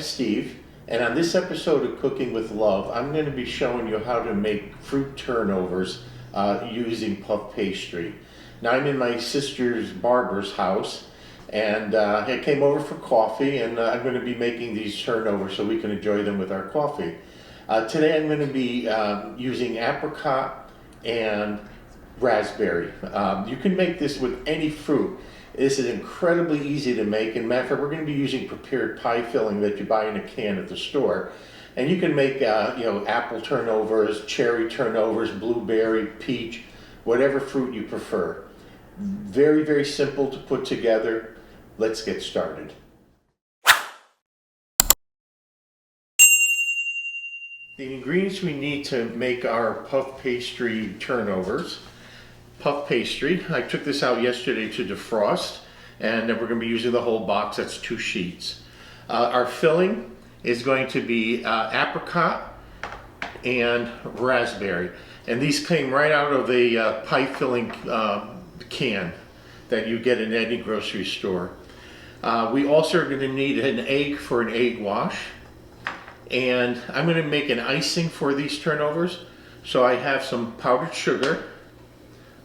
Steve, and on this episode of Cooking with Love, I'm going to be showing you how to make fruit turnovers using puff pastry. Now I'm in my sister's barber's house, and I came over for coffee, and I'm going to be making these turnovers so we can enjoy them with our coffee. Today I'm going to be using apricot and raspberry. You can make this with any fruit. This is incredibly easy to make, and matter of fact, we're going to be using prepared pie filling that you buy in a can at the store. And you can make apple turnovers, cherry turnovers, blueberry, peach, whatever fruit you prefer. Very, very simple to put together. Let's get started. The ingredients we need to make our puff pastry turnovers. Puff pastry, I took this out yesterday to defrost, and then we're going to be using the whole box. That's 2 sheets. Our filling is going to be apricot and raspberry, and these came right out of a pie filling can that you get in any grocery store. We also are going to need an egg for an egg wash, and I'm going to make an icing for these turnovers. So I have some powdered sugar,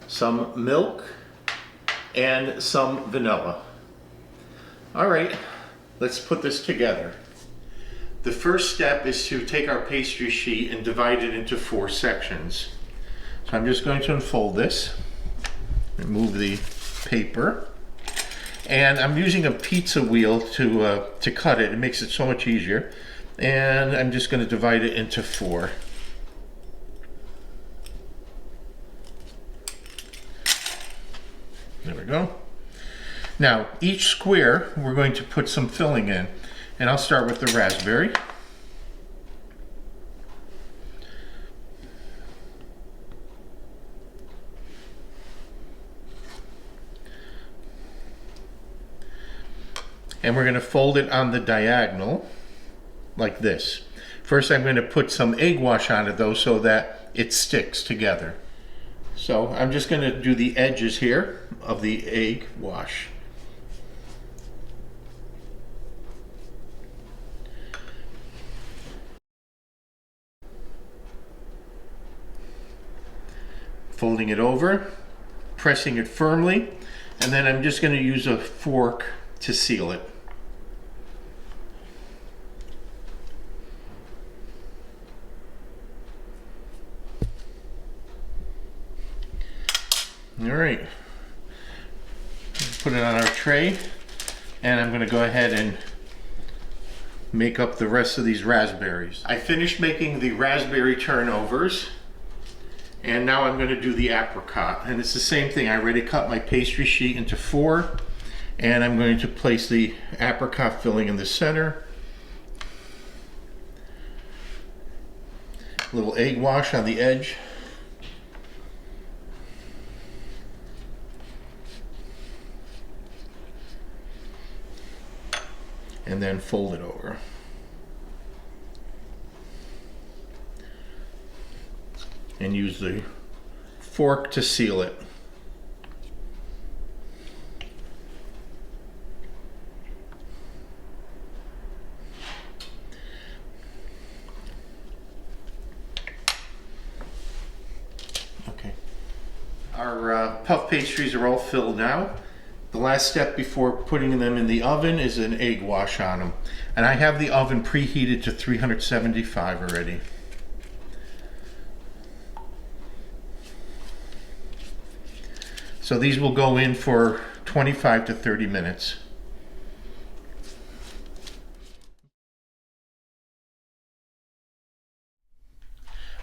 some milk, and some vanilla. All right, let's put this together. The first step is to take our pastry sheet and divide it into 4 sections. So I'm just going to unfold this, remove the paper, and I'm using a pizza wheel to cut it. It makes it so much easier. And I'm just going to divide it into 4. There we go. Now, each square we're going to put some filling in, and I'll start with the raspberry. And we're going to fold it on the diagonal like this. First, I'm going to put some egg wash on it though, so that it sticks together. So I'm just going to do the edges here of the egg wash. Folding it over, pressing it firmly, and then I'm just going to use a fork to seal it. All right, put it on our tray, and I'm going to go ahead and make up the rest of these raspberries. I finished making the raspberry turnovers, and now I'm going to do the apricot. And it's the same thing. I already cut my pastry sheet into 4, and I'm going to place the apricot filling in the center. A little egg wash on the edge. And then fold it over. And use the fork to seal it. Okay. Our puff pastries are all filled now. The last step before putting them in the oven is an egg wash on them. And I have the oven preheated to 375 already. So these will go in for 25 to 30 minutes.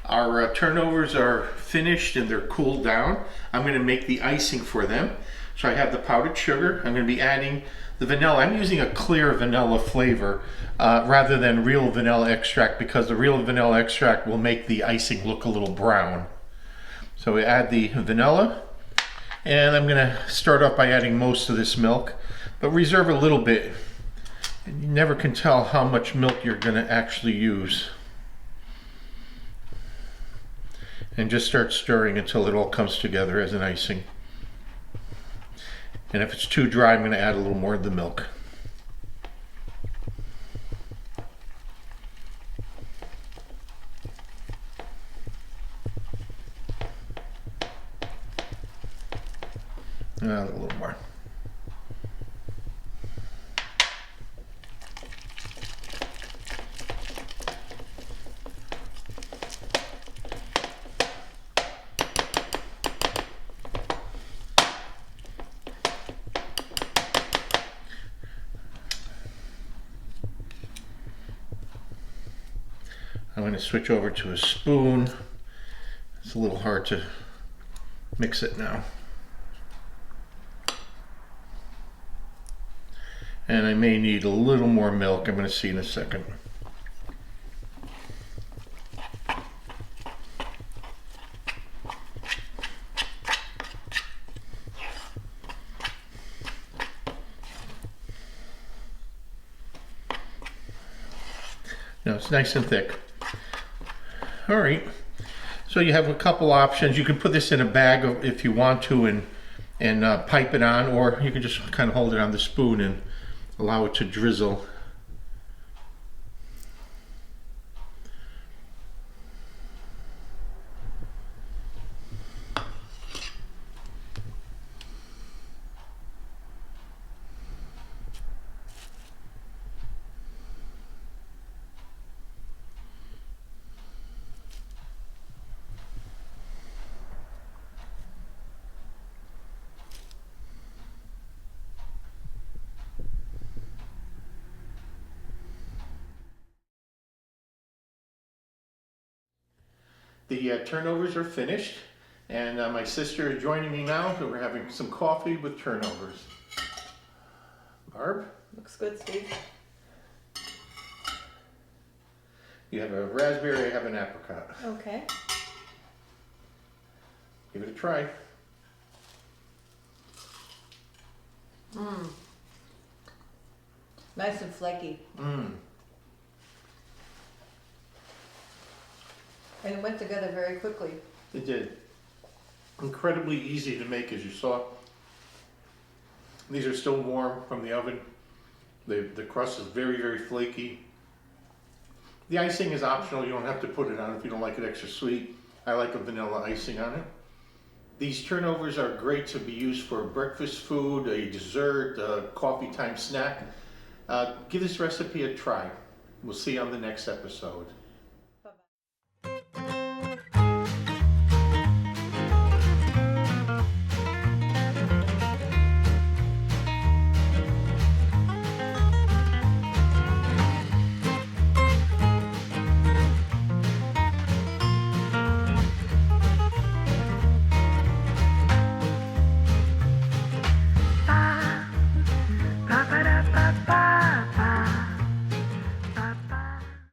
Our turnovers are finished and they're cooled down. I'm going to make the icing for them. So I have the powdered sugar. I'm going to be adding the vanilla. I'm using a clear vanilla flavor rather than real vanilla extract, because the real vanilla extract will make the icing look a little brown. So we add the vanilla, and I'm going to start off by adding most of this milk, but reserve a little bit. You never can tell how much milk you're going to actually use. And just start stirring until it all comes together as an icing. And if it's too dry, I'm going to add a little more of the milk. A little more. I'm going to switch over to a spoon. It's a little hard to mix it now. And I may need a little more milk. I'm going to see in a second. Now it's nice and thick. All right, so you have a couple options. You can put this in a bag if you want to and pipe it on, or you can just kind of hold it on the spoon and allow it to drizzle. The turnovers are finished, and my sister is joining me now, so we're having some coffee with turnovers. Barb? Looks good, Steve. You have a raspberry, I have an apricot. Okay. Give it a try. Mmm. Nice and flaky. Mmm. And it went together very quickly. It did. Incredibly easy to make, as you saw. These are still warm from the oven. The crust is very, very flaky. The icing is optional. You don't have to put it on if you don't like it extra sweet. I like a vanilla icing on it. These turnovers are great to be used for breakfast food, a dessert, a coffee time snack. Give this recipe a try. We'll see you on the next episode.